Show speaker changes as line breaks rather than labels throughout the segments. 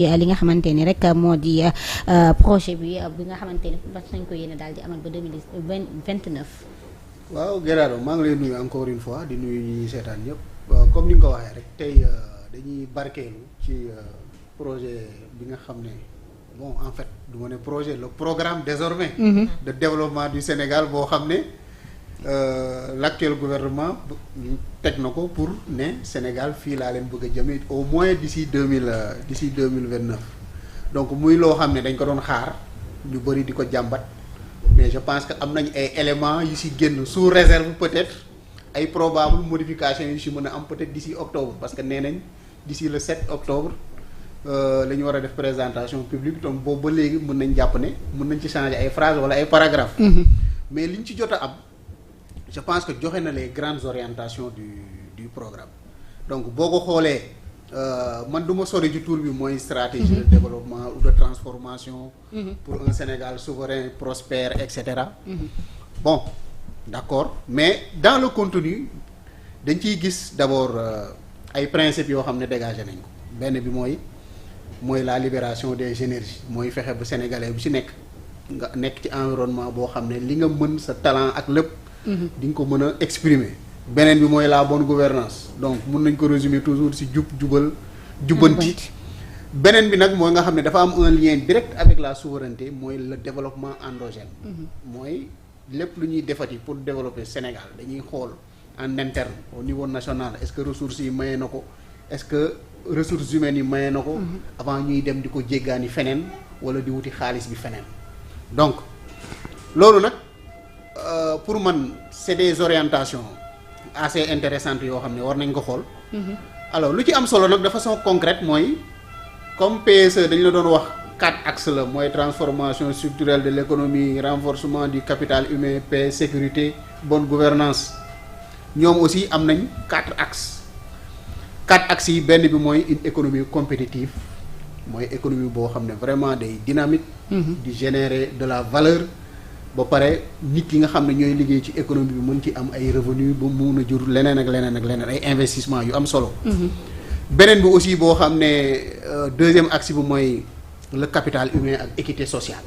li nga xamante ni rek moo di projet bi nga xamante ni fas nañ ko yéene daal di amal ba 2029.
waaw Gerardo maa ngi lay nuyu encore une fois di nuyu ñi seetaan ñëpp comme ni nga ko waxee rek tey dañuy barkeelu ci projet bi nga xam ne bon en fait du ma ne projet le programme désormais de développement du Sénégal boo xam ne l'actuel gouvernement teg na ko pour ne Sénégal fii laa leen bëgg a jëme au moins d'ici 2029 donc muy loo xam ne dañ ko doon xaar ñu bëri di ko jàmbat mais je pense que am nañ ay éléments yu si génn sous réserve peut-être ay probable modifications yu si mën a am peut-être d'ici octobre parce que nee nañ d'ici le 7 octobre la ñu war a def présentation publique donc boobu ba léegi mën nañ jàpp ne mën nañ ci changer ay phrases wala ay paragraphes mais liñ ci jot a am je pense que joxe na les grandes orientations du programme donc boo ko xoolee man du ma sori ci tour bi mooy stratégie de développement ou de transformation pour un Sénégal souverain prospère et cetera bon d'accord mais dans le contenu dañ ciy gis d'abord ay principes yoo xam ne dégagé nañ ko benn bi mooy la libération des énergies mooy fexe ba sénégalais bu ci nekk nga nekk ci environnement boo xam ne li nga mën sa talent ak lépp di nga ko mën a exprimer beneen bi mooy la bonne gouvernance donc mun nañ ko résumer toujours ci jubal jubbanti beneen bi nag mooy nga xam ne dafa am un lien direct avec la souveraineté mooy le développement endogène mooy lépp lu ñuy defati pour développer Sénégal dañuy xool en interne au niveau national est-ce que ressources yi mayee na ko est-ce que ressources humaines yi mayee na ko avant ñuy dem di ko jéggaani feneen wala di wuti xaalis bi feneen donc loolu nag pour man c'est des orientations assez intéressantes yoo xam ne war nañ ko xool alors lu ci am solo nag de façon concrète mooy comme PSE dañ la doon wax 4 axes la mooy transformation structurelle de l'économie renforcement du capital humain paix sécurité bonne gouvernance ñoom aussi am nañ 4 axes yi benn bi mooy une économie compétitive mooy économie boo xam ne vraiment day dynamique di générer de la valeur ba pare nit yi nga xam ne ñooy liggéey ci économie bi mën ci am ay revenus ba mun a jur leneen ak leneen ay investissement yu am solo beneen bi aussi boo xam ne deuxième axe bi mooy le capital humain ak équité sociale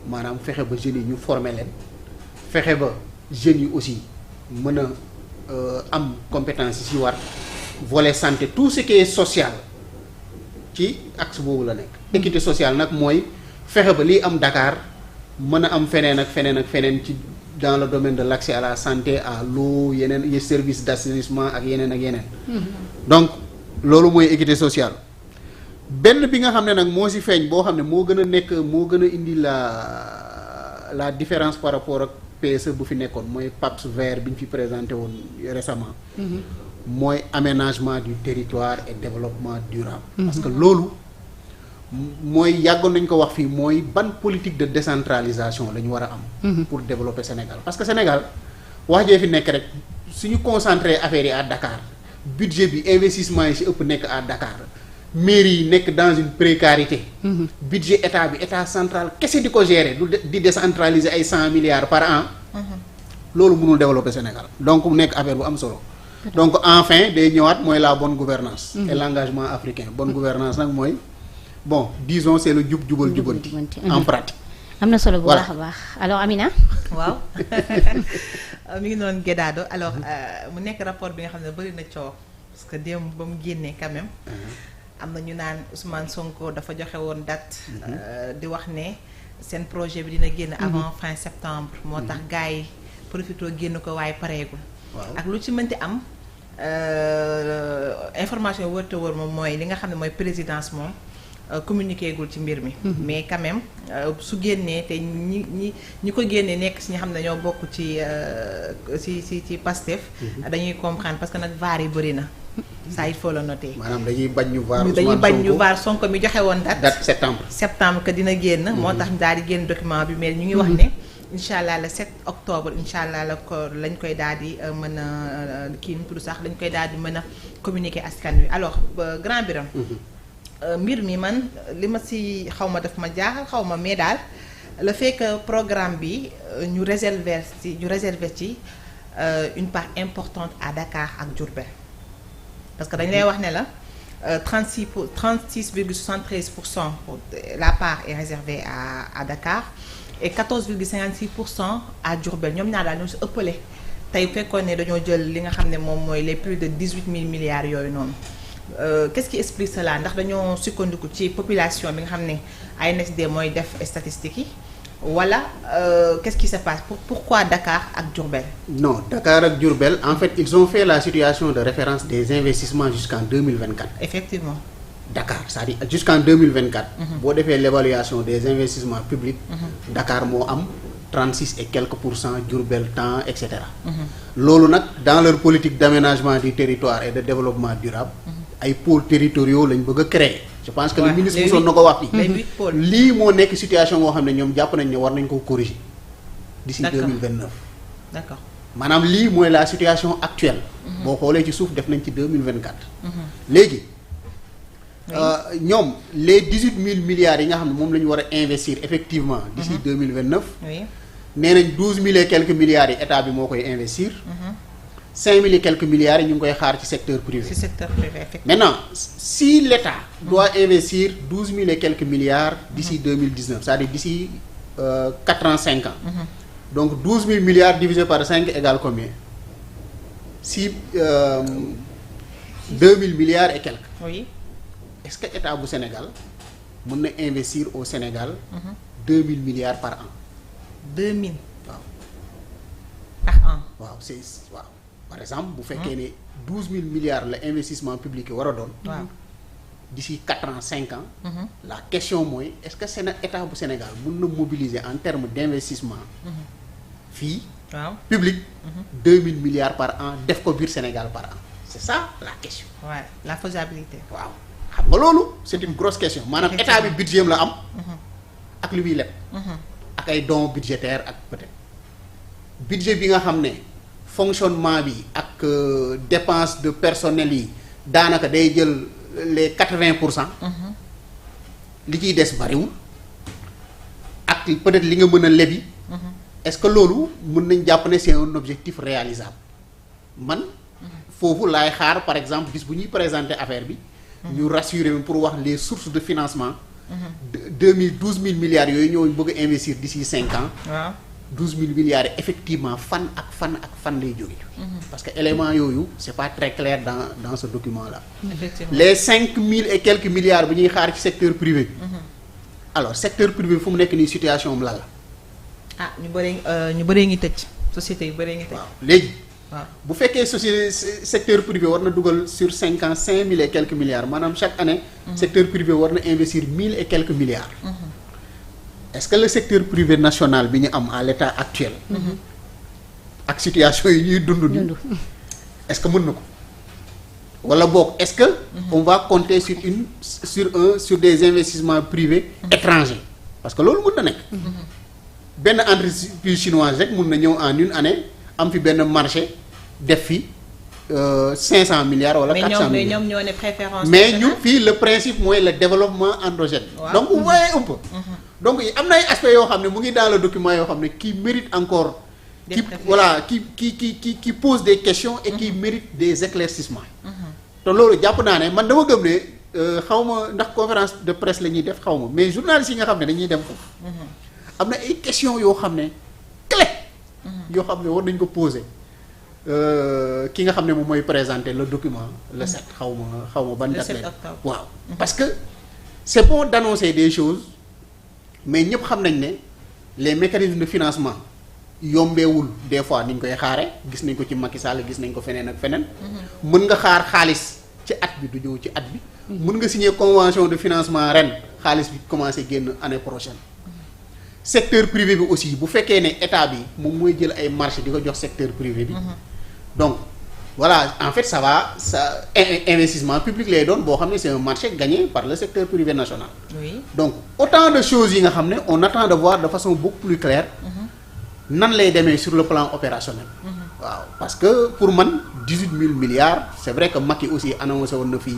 maanaam fexe ba jeunes yi ñu former leen fexe ba jeunes yi aussi mën a am compétence yi ci war volet santé tout ce qui est social ci axe boobu la nekk équité sociale nag mooy fexe ba lii am Dakar mën a am feneen ak feneen ci dans le domaine de l'accès à la santé à l'eau yeneen services d'assainissement ak yeneen donc loolu mooy équité sociale benn bi nga xam ne nag moo ci feeñ boo xam ne moo gën a indi la différence par rapport ak PSE bu fi nekkoon mooy PAPS vert bi ñu fi présenté woon récemment mooy aménagement du territoire et développement durable parce que loolu mooy yàggoon nañ ko wax fii mooy ban politique de décentralisation la ñu war a am pour développer Sénégal parce que Sénégal wax jee fi nekk rek suñu concentrer affaires yi à Dakar budget bi investissement yi ci ëpp nekk à Dakar mairie yi nekk dans une précarité budget état bi état central kese di ko gérer du di décentraliser ay 100 milliards par an loolu mënul développer Sénégal donc mu nekk affaire bu am solo donc enfin day ñëwaat mooy la bonne gouvernance et l'engagement africain bonne gouvernance nag mooy bon disons c'est le jubal jubanti en pratique
am na solo bu baax a baax alors Amina
waaw mi ngi noonu Guédado alors mu nekk rapport bi nga xam ne bari na coow parce que démb ba mu génnee quand même am na ñu naan Ousmane Sonko dafa joxe woon date di wax ne seen projet bi dina génn avant fin septembre moo tax gars yi profité génn ko waaye pareegul ak lu ci mënti am information wër te wër moom mooy li nga xam ne mooy présidence moom communiqué gul ci mbir mi mais quand même su génnee te ñi ko génnee nekk si ñi xam ne ñoo bokk ci Pastef dañuy comprendre parce que nag vaar yi bëri na ça il faut le noter
maanaam dañuy bañ ñu vaar
Sonko mi joxe woon date septembre que dina génn moo tax daal di génn document bi mais ñu ngi wax ne incha allah le 7 octobre incha allah lañ koy daal di mën a kii nu tudd sax lañ koy daal di mën a communiquer askan wi alors grand Birame mbir mi man li ma ci xaw ma daf ma jaaxal xaw ma mais daal le fait que programme bi ñu réserver ci une part importante à Dakar ak Diourbel parce que dañ lay wax ne la 36,73% la part est réservée à Dakar et 14,56% à Diourbel ñoom ñaar daal ñoo si ëppale tey fekkoon ne dañoo jël li nga xam ne moom mooy les plus de 18 000 milliards yooyu noonu qu'est-ce qui explique cela ndax dañoo sukkandiku ci population bi nga xam ne ANSD mooy def statistiques yi wala qu'est-ce qui se passe pourquoi Dakar ak Diourbel?
Non, Dakar ak Diourbel en fait ils ont fait la situation de référence des investissements jusqu'en 2024.
Effectivement.
Dakar c'est-à-dire jusqu'en 2024. boo defee l'évaluation des investissements publics. Dakar moo am 36 et quelques %, Diourbel tant et cetera. loolu nag dans leur politique d'aménagement du territoire et de développement durable. ay pôles territoriaux lañ bëgg a créer. je pense que le ministre mosoon na ko wax fii. lii moo nekk situation boo xam ne ñoom jàpp nañ ne war nañ ko corriger. d'ici 2029.
d'accord
maanaam lii mooy la situation actuelle. boo xoolee ci suuf def nañ ci 2024. léegi. ñoom les 18 000 milliards yi nga xam ne moom la ñu war a investir effectivement d'ici 2029.
oui
nee nañ 12 000 et quelques milliards yi état bi moo koy investir. 5 000 et quelques milliards yi ñu ngi koy xaar ci secteur privé.
ci secteur privé effectivement.
Maintenant si l'État doit investir 12 000 et quelques milliards d'ici 2019 c'est-à-dire d'ici 4 ans 5 ans. donc 12 000 milliards divisé par 5 égale combien? Si 2 000 milliards et quelques.
oui.
Est-ce que état bu Sénégal mën na investir au Sénégal 2 000 milliards par an?
2 000
waaw.
par an.
waaw c'est waaw par exemple bu fekkee ne 12 000 milliards la investissement public yi war a doon.
waaw.
d'ici 4 ans 5 ans. la question mooy est-ce que état bu Sénégal mën na mobiliser en termes d'investissement. fii.
waaw
public. 2 000 milliards par an def ko biir Sénégal par an c'est ça la question.
ouais la faisabilité.
waaw xam nga loolu c'est une grosse question maanaam état bi budget la am. ak lu muy leb. ak ay dons budgétaires ak peut-être budget bi nga xam ne fonctionnement bi ak dépense de personnel yi daanaka day jël les 80%. li ciy des bariwul ak peut-être li nga mën a lebi. est-ce que loolu mën nañ jàpp ne c'est un objectif réalisable man. foofu laay xaar par exemple bis bu ñuy présenter affaire bi. ñu rassurer pour wax les sources de financement. 12 000 milliards yooyu ñoo bëgg a investir d'ici 5 ans.
waaw
12 000 milliards yi effectivement fan ak fan lay jóge. parce que élément yooyu c'est pas très clair dans ce document là.
effectivement
les 5 000 et quelques milliards bi ñuy xaar ci secteur privé bi. alors secteur privé fu mu nekk nii situation am la la.
ah ñu bëree ngi tëj société yu bëree ngi tëj.
waaw léegi.
waaw
bu fekkee société secteur privé war na dugal sur 5 ans 5 000 et quelques milliards maanaam chaque année. secteur privé war na investir 1 000 et quelques milliards. est-ce que le secteur privé national bi ñu am à l'état actuel. ak situation yi ñuy dund nii. est-ce que mën na ko. wala boog est-ce que. on va compter sur des investissements privés étrangers parce que loolu mën na nekk. benn entreprise chinoise rek mën na ñëw en une année am fi benn marché. def fi 500 milliards wala 400 milliards
mais ñoom ñoo ne préférence.
mais ñun fii le principe mooy le développement endogène.
Wow.
donc vous voyez un peu. donc am na ay aspects yoo xam ne mu ngi dans le document yoo xam ne qui mérite encore. qui pose des questions et qui mérite des éclaircissements. te loolu jàpp naa ne man dama gëm ne xaw ma ndax conférence de presse la ñuy def xaw ma mais journalistes yi nga xam ne dañuy dem foofu. am na ay questions yoo xam ne clé. yoo xam ne war nañ ko poser. ki nga xam ne moom mooy présenter le document le 7 xaw ma ban date la waaw parce que c'est bon d'annoncer des choses mais ñëpp xam nañ ne les mécanismes de financement yombeewul des fois ni ñu koy xaare gis nañ ko ci Macky Sall gis nañ ko feneen ak feneen mën nga xaar xaalis ci at bi du ñëw ci at bi mën nga signer convention de financement ren xaalis bi commencer génn année prochaine secteur privé bi aussi bu fekkee ne état bi moom mooy jël ay marché di ko jox secteur privé bi donc voilà en fait ça investissement public lay doon boo xam ne c'est un marché gagné par le secteur privé national.
oui
donc autant de choses yi nga xam ne on attend de voir de façon beaucoup plus claire. nan lay demee sur le plan opérationnel. waaw parce que pour man 18 000 milliards c'est vrai que Macky aussi annoncé woon na fii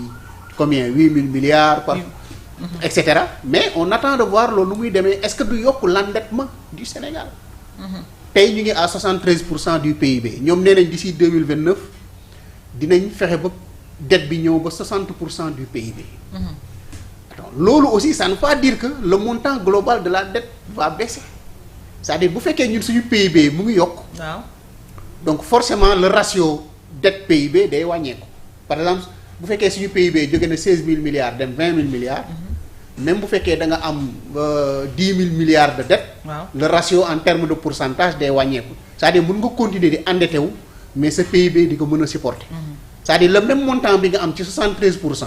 combien 8 000 milliards par. et cetera mais on attend de voir loolu lu muy demee est-ce que du yokk l'endettement du Sénégal. tey ñu ngi à 73% du PIB ñoom nee nañ d'ici 2029 dinañ fexe ba dette bi ñëw ba 60% du PIB. Attends, loolu aussi ça ne veut pas dire que le montant global de la dette va baisser c'est-à-dire bu fekkee ñun suñu PIB mu ngi yokk.
waaw
donc forcément le ratio dette PIB day wàññeeku par exemple bu fekkee suñu PIB jóge na 16 000 milliards dem 20 000 milliards. même bu fekkee da nga am 10 000 milliards de dette.
waaw
le ratio en termes de pourcentage day wàññeeku c'est-à-dire mën nga continuer di endetté wu mais sa PIB di ko mën a supporter. c'est-à-dire le même montant bi nga am ci 73%.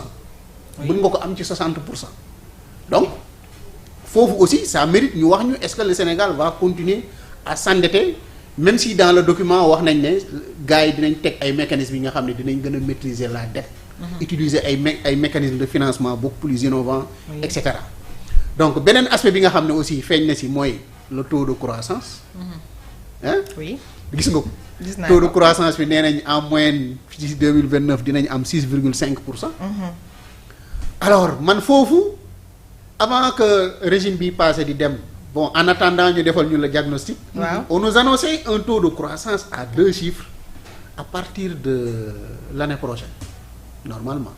mën nga ko am ci 60%. donc foofu aussi ça mérite ñu wax ñu est-ce que le Sénégal va continuer à s'endetter même si dans le document wax nañ ne gars yi dinañ teg ay mécanismes yi nga xam ne dinañ gën a maîtriser la dette. utiliser ay mécanismes de financement beaucoup plus innovants.
Oui.
et cetera donc beneen aspect bi nga xam ne aussi feeñ na si mooy le taux de croissance. hein
oui
gis nga ko.
gis naa
taux de
ko.
croissance bi nee nañ en moyenne ci 2029 dinañ am 6,5%. alors man foofu avant que régime bi passé di dem bon en attendant ñu defal ñu le diagnostic.
waaw
on nous annonçait un taux de croissance à 2 chiffres à partir de l'année prochaine normalement.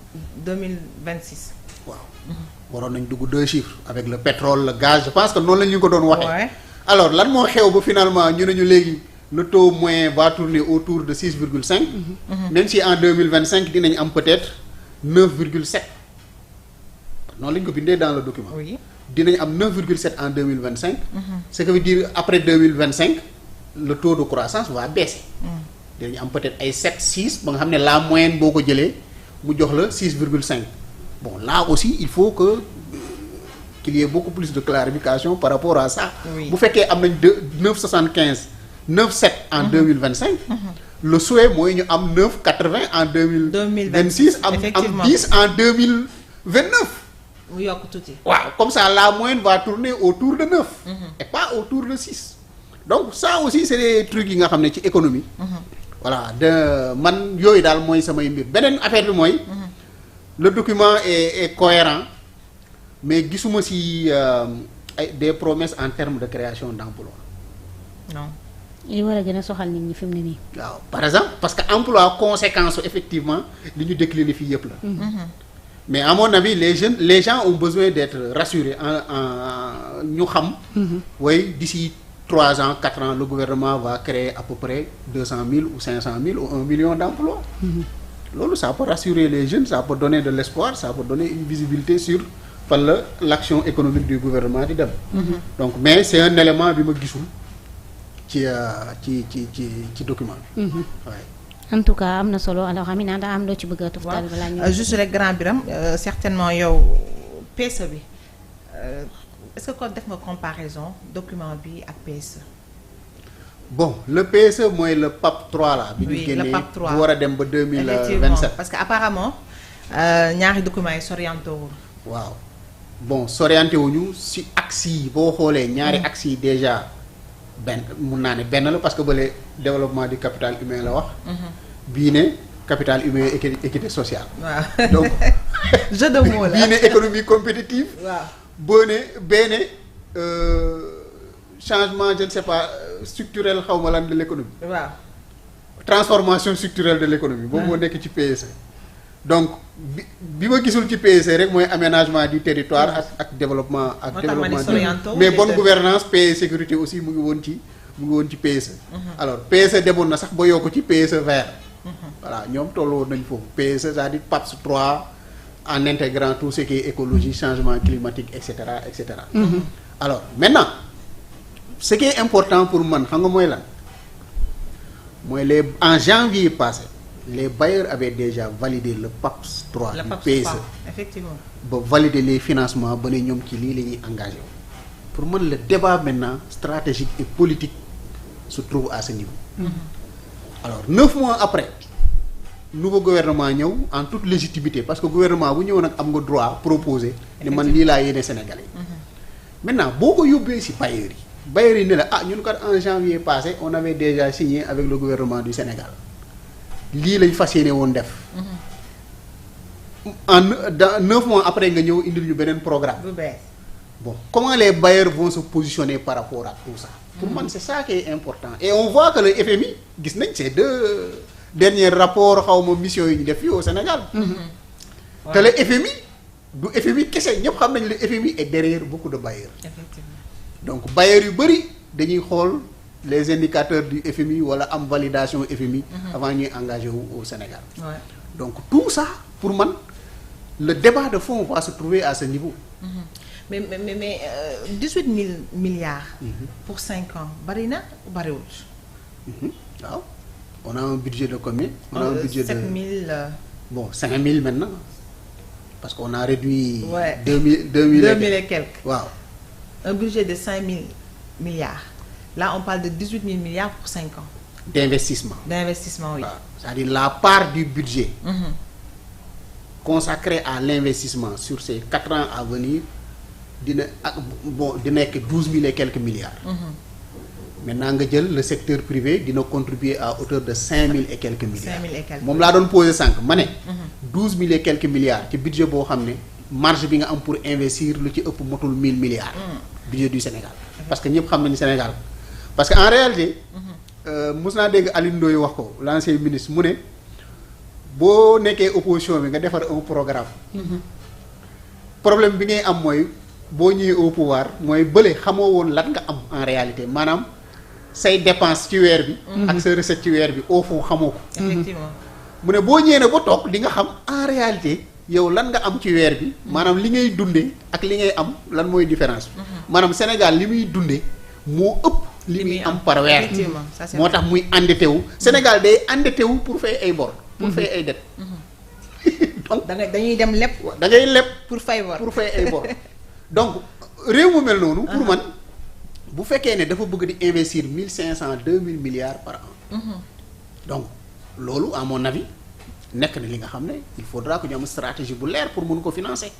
2026.
waaw waroon nañ dugg 2 chiffres avec le pétrole le gaz je pense que noonu la ñu ko doon waxee.
Ouais.
alors lan moo xew ba finalement ñu ne ñu léegi le taux moyen va tourner autour de 6,5. même si en 2025 dinañ am peut-être 9,7. noonu la ñu ko bindee dans le document.
oui
dinañ am 9,7 en 2025. ce qui veut dire après 2025 le taux de croissance va baisser. dinañ am peut-être ay 7 6 ba nga xam ne la moyenne boo ko jëlee mu jox la 6,5 bon là aussi il faut que qu'il y ait beaucoup plus de clarification par rapport à ça.
Oui.
bu fekkee am nañ 9,75 9,7 en 2025. le souhait mooy ñu am 9,80 en 2026 am
effectivement.
10 en 2029.
mu yokk tuuti.
waaw comme ça la moyenne va tourner autour de 9. et pas autour de 6. donc ça aussi c'est des trucs yi nga xam ne ci économie. voilà de man yooyu daal mooy samay mbir beneen affaire bi mooy. le document est cohérent mais gisuma ci ay des promesses en termes de création d'emploi.
non.
li war a gën a soxal nit ñi fi mu ne nii.
waaw par exemple parce que emploi conséquence effectivement li ñu décliner fii yëpp la. mais à mon avis les gens ont besoin d'être rassurés en ñu xam. oui d'ici 3 ans 4 ans le gouvernement va créer à peu près 200 000 ou 500 000 ou 1 million d'emplois. loolu ça peut rassurer les jeunes ça peut donner de l'espoir ça peut donner une visibilité sur fan la l'action économique du gouvernement di dem. donc mais c'est un élément bi ma gisul ci document bi. waaye.
en tout cas am na solo alors Amina daa am loo ci bëgg a tuftal balaa ñu.
juste rek grand Birame certainement yow PSE bi est-ce que kon def nga comparaison document bi ak PSE.
bon le PSE mooy le PAP 3 là. bi ñu
oui le
génnee
PAP 3
bu war a dem ba
effectivement
2027.
parce que apparemment ñaari documents yi s'orienté wul.
waaw bon s'orienté wuñu si axes yi boo xoolee ñaari axes yi déjà benn mun naa ne benn la parce que bële développement du capital humain la wax. bii ne capital humain équité sociale.
waaw
donc
jeu de mots la
bii ne économie compétitive.
waaw
boo ne bee ne changement je ne sais pas structurel xaw ma lan de l'économie.
waaw.
transformation structurelle de l'économie boobu moo nekk ci PSE. donc bi ma gisul ci PSE rek mooy aménagement du territoire ak développement ak
moo tax ma ne
développement
s'orienté
mais
wul
bonne
de-
gouvernance paix et sécurité aussi mu ngi woon ci PSE. alors PSE demoon na sax ba yokk ci PSE vert. voilà ñoom tollu woon nañ foofu PSE c'est-à-dire PAPS 3 en intégrant tout ce qui est écologie changement climatique et cetera et cetera. alors maintenant ce qui est important pour man xam nga mooy lan mooy en janvier passé les bailleurs avaient déjà validé le PAPS 3
la
du
PAP
PSE
3 effectivement.
ba valider les financements ba ne ñoom ci lii la ñuy engagé wu pour man le débat maintenant stratégique et politique se trouve à ce niveau. alors 9 mois après nouveau gouvernement ñëw en toute légitimité parce que gouvernement bu ñëw nag am nga droit proposer ne man lii laa yéene Sénégalais yi. maintenant boo ko yóbbee ci bailleurs yi ne la ah ñun kat en janvier passé on avait déjà signé avec le gouvernement du Sénégal lii lañ fas yéene woon def. dans 9 mois après nga ñëw indil ñu beneen programme.
bu bees.
bon comment les bailleurs vont se positionner par rapport à tout ça. pour man c'est ça qui est important et on voit que le FMI gis nañ c'est dernier rapport xaw ma mission yi ñu def fii au Sénégal. te le FMI du FMI kese ñëpp xam nañ le FMI est derrière beaucoup de bailleurs.
effectivement
donc bailleurs yu bëri dañuy xool les indicateurs du FMI wala am validation FMI. avant ñuy engagé wu au Sénégal.
ouais.
donc tout ça pour man le débat de fond va se trouver à ce niveau.
mais 18 000 milliards. pour 5 ans bari na bariwul.
waaw on a un budget de combien. on a un budget
7
de
000.
bon 5 000 maintenant parce qu'on a réduit.
Ouais.
2000
et quelques.
waaw.
Un budget de 5 000 milliards. Là, on parle de 18 000 milliards pour 5 ans.
D'investissement.
D'investissement, oui.
waaw c'est-à-dire la part du budget. consacré à l'investissement sur ces 4 ans à venir dina nekk 12 000 et quelques milliards. maintenant nga jël le secteur privé dina contribuer à hauteur de 5 000 et quelques milliards.
5 000 et quelques.
moom laa doon posé sànq ma ne. 12 000 et quelques milliards ci budget boo xam ne marge bi nga am pour investir lu ci ëpp motul 1000 milliards. budget du Sénégal. parce que ñëpp xam nañu Sénégal parce que en réalité. mos naa dégg Alioune Ndoye wax ko l'ancien ministre mu ne boo nekkee opposition bi nga defar un programme. problème bi ngay am mooy boo ñëwee au pouvoir mooy bële xamoo woon lan nga am en réalité maanaam say dépense ci weer bi. ak sa recette ci weer bi au fond xamoo ko.
Effectivement.
mu ne boo ñëwee ne ba toog di nga xam en réalité yow lan nga am ci weer bi maanaam li ngay dundee ak li ngay am lan mooy différence bi. maanaam Sénégal li muy dundee moo ëpp. li muy am par weer.
Effectivement, ça c'est
moo
vrai.
tax muy endetté wu. Sénégal day endetté wu pour fay ay bor. pour fay ay dettes. donc
dañuy dem lépp
da ngay leb
pour fay bor.
pour fay ay bor donc réew mu mel noonu. pour man bu fekkee ne dafa bëgg di investir 1500 2000 milliards par an. donc loolu à mon avis nekk na li nga xam ne il faudra que ñu am stratégie bu leer pour mun ko financer.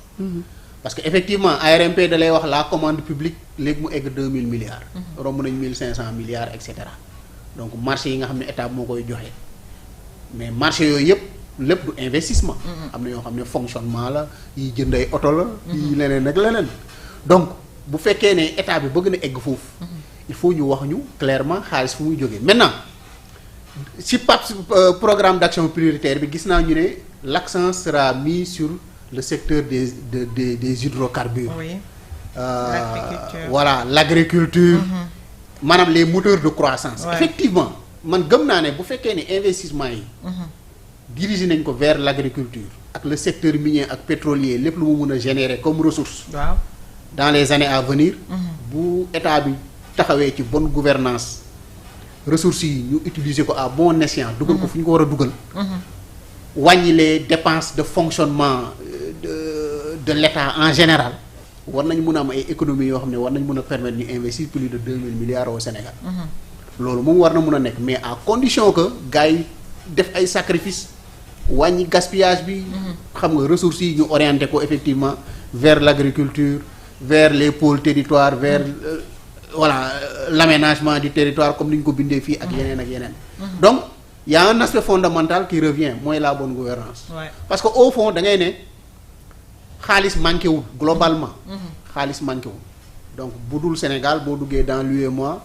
parce que effectivement ARMP da lay wax la commande publique léegi mu egg 2000 milliards. romb nañ 1500 milliards et cetera donc marché yi nga xam ne état moo koy joxe mais marché yooyu yëpp lépp du investissement. am na yoo xam ne fonctionnement la yi jënd ay oto la. yi leneen ak leneen. donc bu fekkee ne état bi bëgg na egg foofu. il faut ñu wax ñu clairement xaalis fu muy jógee maintenant si programme d'action prioritaire bi gis naa ñu ne l'accent sera mis sur. le secteur des hydrocarbures.
Oui. L'agriculture.
Voilà l'agriculture. maanaam les moteurs de croissance.
Ouais.
effectivement man gëm naa ne bu fekkee ne investissement yi. dirigé nañ ko vers l'agriculture ak le secteur minier ak pétrolier lépp lu mu mën a générer comme ressource.
waaw.
dans les années à venir. bu état bi taxawee ci bonne gouvernance ressources yi ñu utiliser ko à bon escient. dugal ko fu ñu ko war a dugal. wàññi les dépenses de fonctionnement de l'État en général war nañ mën a am ay économies yoo xam ne war nañ mën a permettre ñu investir plus de 2000 milliards au Sénégal. loolu moom war na mën a nekk mais à condition que gars yi def ay sacrifices wàññi gaspillage bi. xam nga ressources yi ñu orienté ko effectivement vers l'agriculture vers les pôles territoires vers l'aménagement du territoire comme ni ñu ko bindee fii ak yeneen ak yeneen. donc il y a un aspect fondamental qui revient mooy la bonne gouvernance.
Ouais.
parce que au fond da ngay ne xaalis manqué wul globalement. xaalis manqué wul donc bu dul Sénégal boo duggee dans l'UEMOA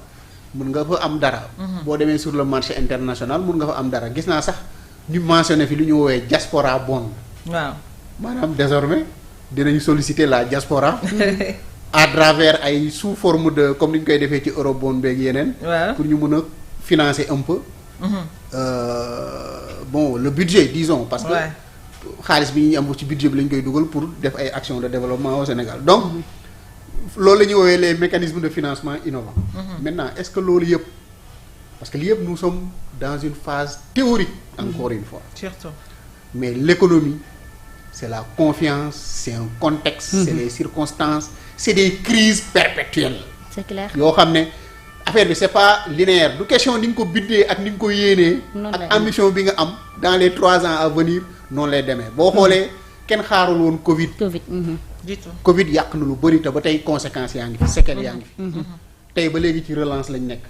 mun nga fa am dara. boo demee sur le marché international mun nga fa am dara gis naa sax ñu mentionné fi lu ñu woowee diaspora bond.
waaw.
maanaam désormais dinañ solliciter la diaspora. à travers ay sous forme de comme ni ñu koy defee ci eurobond beeg yeneen.
waaw.
pour ñu mun a financer un peu. bon le budget disons parce que
Ouais.
xaalis bi ñu am ci budget bi lañ koy dugal pour def ay actions de développement au Sénégal donc loolu la ñuy woowee les mécanismes de financement innovants. maintenant est-ce que loolu yëpp parce que li yëpp nous sommes dans une phase théorique encore une fois
surtout.
mais l'économie c'est la confiance c'est un contexte c'est les circonstances c'est des crises perpétuelles
c'est clair.
yoo xam ne affaire bi c'est pas linéaire du question ni nga ko biddee ak ni nga ko yéenee
Noonu
ak
lay
ambition bi nga am dans les 3 ans à venir noonu lay demee boo xoolee kenn xaarul woon Covid
Covid.
du tout.
Covid yàq na lu bari te ba tey conséquences yaa ngi fi séquelles yaa ngi fi tey ba léegi ci relance lañ nekk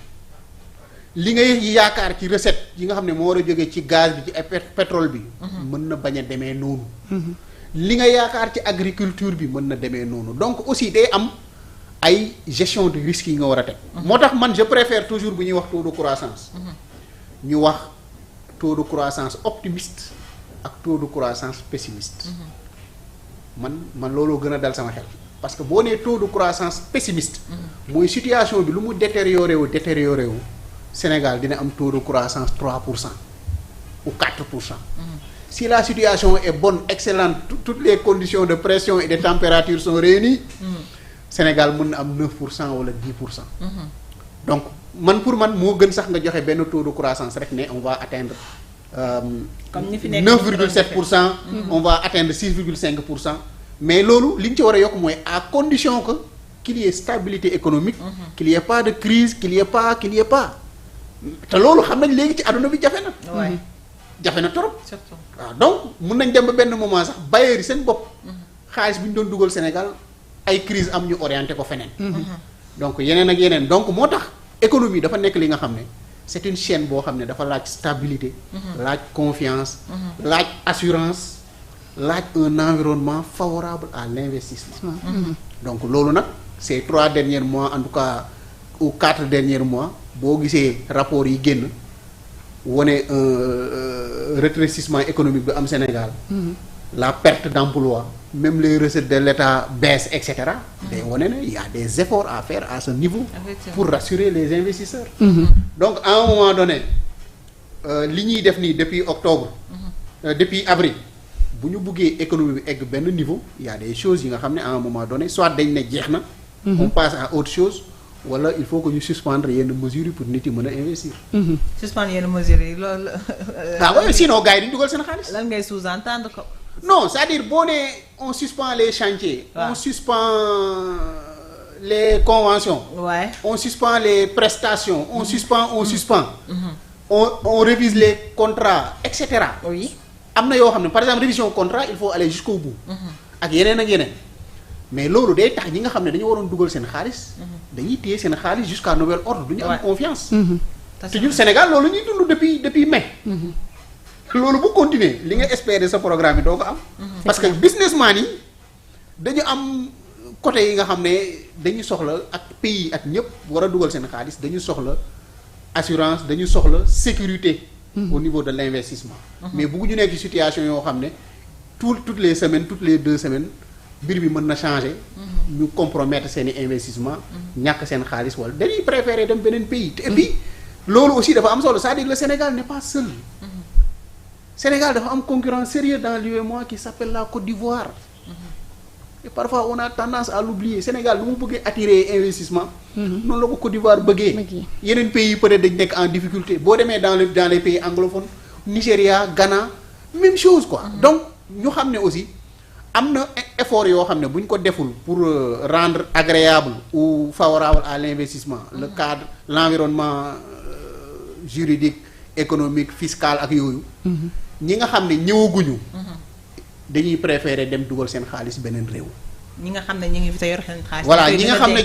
li ngay yaakaar ci recette yi nga xam ne moo war a jógee ci gaz bi ci pétrole bi mën na bañ a demee noonu li nga yaakaar ci agriculture bi mën na demee noonu donc aussi day am ay gestion de risque yi nga war a teg moo tax man je préfère toujours bu ñuy wax taux de croissance ñu wax taux de croissance optimiste ak taux de croissance pessimiste. man looloo gën a dal sama xel. parce que boo nee taux de croissance pessimiste. mooy situation bi lu mu détérioré wu Sénégal dina am taux de croissance 3% ou 4%. Si la situation est bonne, excellente, toutes les conditions de pression et de température sont réunies, Sénégal mën na am 9% wala 10%. Donc pour man moo gën sax nga joxe benn taux de croissance rek ne on va atteindre.
Comme ni fi nekk
9,7%. On va atteindre 6,5%. Mais loolu li ñu ci war a yokk mooy à condition que qu'il y ait stabilité économique. Qu'il y ait pas de crise qu'il y ait pas. te loolu xam nañ léegi ci àdduna bi jafe na. jafe na trop.
surtout
waaw donc mun nañ dem ba benn moment sax bailleurs yi seen bopp. xaalis bi ñu doon dugal Sénégal ay crise am ñu orienté ko feneen. donc yeneen ak yeneen donc moo tax économie dafa nekk li nga xam ne c'est une chaîne boo xam ne dafa laaj stabilité. laaj confiance. laaj assurance. laaj un environnement favorable à l'investissement. donc loolu nag ces 3 derniers mois en tout cas ou 4 derniers mois boo gisee rapport yi génn wane rétrécissement économique bi am Sénégal. la perte d'emploi même les recettes de l'État baissent et cetera. day wane ne y a des efforts à faire à ce niveau. pour rassurer les investisseurs. donc à un moment donné li ñuy def nii depuis octobre. depuis avril bu ñu buggee économie bi egg benn niveau y a des choses yi nga xam ne à un moment donné soit dañ ne jeex na. on passe à autre chose. wala il faut que ñu suspendre yenn mesures yi pour nit yi mën a investir.
suspendre yenn mesures yi loolu.
oui sinon gars yi dañu dugal seen xaalis.
lan ngay sous-entendre ko.
non c'est-à-dire boo nee on suspend les chantiers. on suspend les conventions. on suspend les prestations. on suspend. on révise les contrats et cetera.
oui
am na yoo xam ne par exemple révision contrat il faut aller jusqu'au bout. ak yeneen. mais loolu day tax ñi nga xam ne dañu waroon dugal seen xaalis. dañuy téye seen xaalis jusqu'à nouvel ordre du ñu am confiance. te ñun Sénégal loolu ñuy dund depuis mai. loolu bu continuer li nga espérer sa programme yi doo ko am. parce que businessman yi dañu am côté yi nga xam ne dañu soxla ak pays ak ñëpp war a dugal seen xaalis dañu soxla assurance dañu soxla sécurité. au niveau de l'investissement. mais bëgguñu nekk ci situation yoo xam ne toutes les semaines toutes les 2 semaines. mbir bi mën na changer. ñu compromettre seen i investissement. ñàkk seen xaalis wala dañuy préférer dem beneen pays. et puis loolu aussi dafa am solo c'est-à-dire le Sénégal n'est pas seul. Sénégal dafa am concurrent sérieux dans l'UEMOA qui s'appelle la Côte d'Ivoire. et parfois on a tendance à l'oublier Sénégal lu mu bëggee attirer investissement. noonu la ko Côte d'Ivoire bëggee. yeneen pays yi peut-être dañ nekk en difficulté boo demee dans les pays anglophones Nigéria Ghana même chose quoi. donc ñu xam ne aussi. am na effort yoo xam ne bu ñu ko deful pour rendre agréable ou favorable à l'investissement le cadre l'environnement juridique économique fiscal ak yooyu ñi nga xam ne ñëwaguñu dañuy préférer dem dugal seen xaalis beneen réew
ñi nga xam ne ñu ngi fi te yor seen xaalis
voilà ñi nga xam ne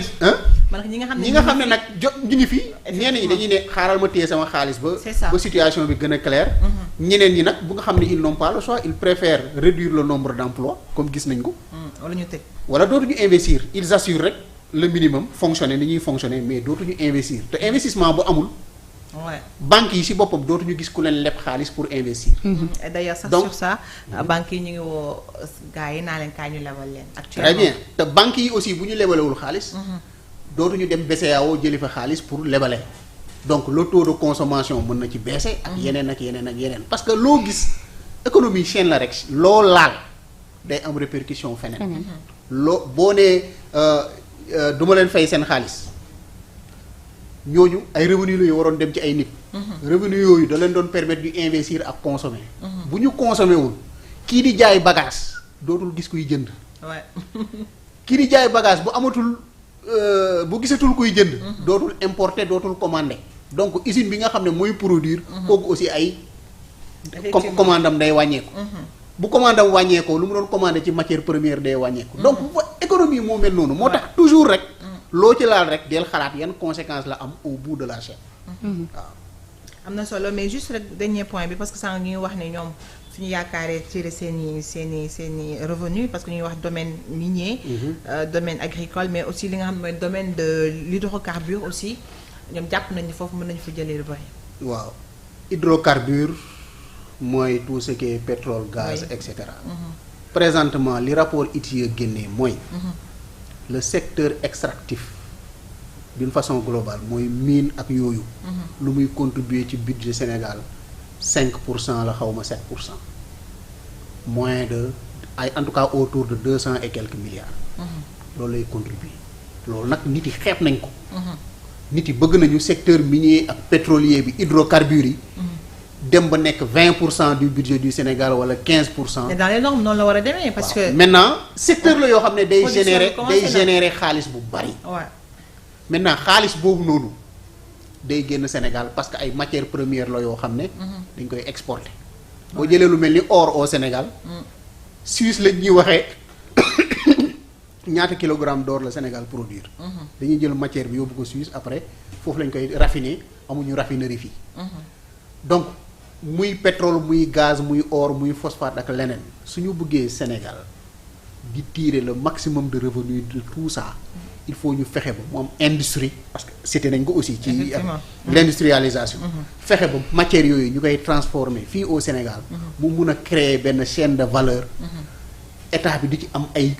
ñi nga xam ne
nag ñu ngi fi ñenn ñi dañuy ne xaaral ma téye sama xaalis ba situation bi gën a claire ñeneen ñi nag bu nga xam ne ils n'ont pas le choix ils préfèrent réduire le nombre d'emplois comme gis nañ ko
wala ñu tëj
wala dootuñu investir ils assurent rek le minimum fonctionner ni ñuy fonctionner mais dootuñu investir te investissement bu amul banques yi ci boppam dootuñu gis ku leen leb xaalis pour investir.
d'ailleurs sax sur ça banques yi ñu ngi woo gars yi naa leen kaay ñu lebal leen. actuellement
très bien te banques yi aussi bu ñu lebalewul xaalis. dootuñu dem BCEAO jëli fa xaalis pour lebale. donc le taux de consommation mën na ci baisser. ak yeneen ak yeneen parce que loo gis économie chaîne la rek loo laal day am répercussion feneen. loo boo nee du ma leen fay seen xaalis. ñooñu ay revenus la yu waroon dem ci ay nit. revenus yooyu da leen doon permettre di investir ak consommer. bu ñu consommer wul kii di jaay bagage dootul gis kuy jënd. kii di jaay bagage bu amatul bu gisatul kuy jënd. dootul importer dootul commander. donc usine bi nga xam ne mooy produire. kooku aussi ay. commandam day wàññeeku. bu commandam wàññeekoo lu mu doon commander ci matière première day wàññeeku. donc économie moo mel noonu. moo tax toujours rek. loo ci laal rek del xalaat yan conséquences la am au bout de la chaîne. waaw.
am na solo mais juste rek dernier point bi parce que sànq ñuy wax ne ñoom suñu yaakaaree tirer seeni revenu parce que ñuy wax domaine minier. domaine agricole mais aussi li nga xam ne mooy domaine de l'hydrocarbure aussi ñoom jàpp nañu foofu mën nañu fa jëlee lu bari.
waaw hydrocarbure mooy tout ce qui est pétrole gaz et cetera. Présentement li rapport ITIE génnee mooy. Le secteur extractif d'une façon globale mooy mine ak yooyu. lu muy contribuer ci budget Sénégal 5% la xaw ma 7%. moins de ay en tout cas autour de 200 et quelques milliards. loolu lay contribuer loolu nag nit yi xeeb nañ ko. nit yi bëgg nañu secteur minier ak pétrolier bi hydrocarbures yi. dem ba nekk 20% du budget du Sénégal wala 15%.
mais dans les normes noonu la war a demee parce que.
maintenant secteur la yoo xam ne day générer xaalis bu bari.
waaw
maintenant xaalis boobu noonu day génn Sénégal parce que ay matières premières la yoo xam ne. dañ koy exporter. boo jëlee lu mel ni or au Sénégal. Suisse lañ ñuy waxee ñaata kilogramme d'or la Sénégal produire. dañuy jël matière bi yóbbu ko Suisse après foofu lañ koy raffiner amuñu raffinerie fii. donc muy pétrole muy gaz muy or muy phosphate ak leneen suñu bëggee Sénégal di tirer le maximum de revenus de tout ça il faut ñu fexe ba mu am industrie parce que cité nañ ko aussi ci l'industrialisation fexe ba matières yooyu ñu koy transformer fii au Sénégal mu mun a créer benn chaîne de valeur état bi di ci am ay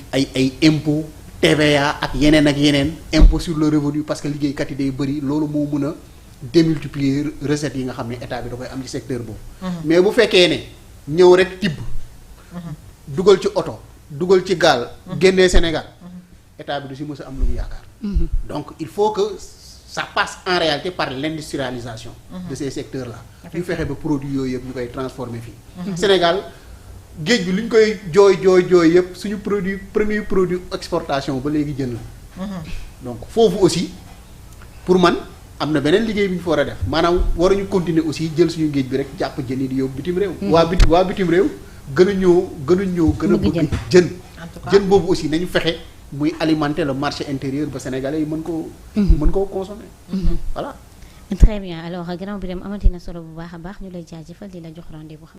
impôt TVA ak yeneen impôt sur le revenu parce que liggéeykat yi day bëri loolu moo mun a démultiplier recettes yi nga xam ne état bi da koy am ci secteur boobu. mais bu fekkee ne ñëw rek tibb. dugal ci oto dugal ci gaal. génnee Sénégal état bi du si mës a am lu mu yaakaar. donc il faut que ça passe en réalité par l'industrialisation. de ces secteurs là. ñu fexe ba produits yooyu yëpp ñu koy transformer fii. Sénégal géej bi lu ñu koy jooy yëpp suñu premier produit exportation ba léegi jën la. donc foofu aussi pour man. am na beneen liggéey bi ñu fa war a def maanaam waruñu continuer aussi jël suñu géej bi rek jàpp jën yi di yóbbu bitim réew. waa bitim réew gën a bëgg jën. jën boobu aussi nañu fexe muy alimenter le marché intérieur ba sénégalais yi mën koo consommer.
voilà. très bien alors gannaaw bi dem amati na solo bu baax a baax ñu lay jaajëfal di la jox rendez-vous.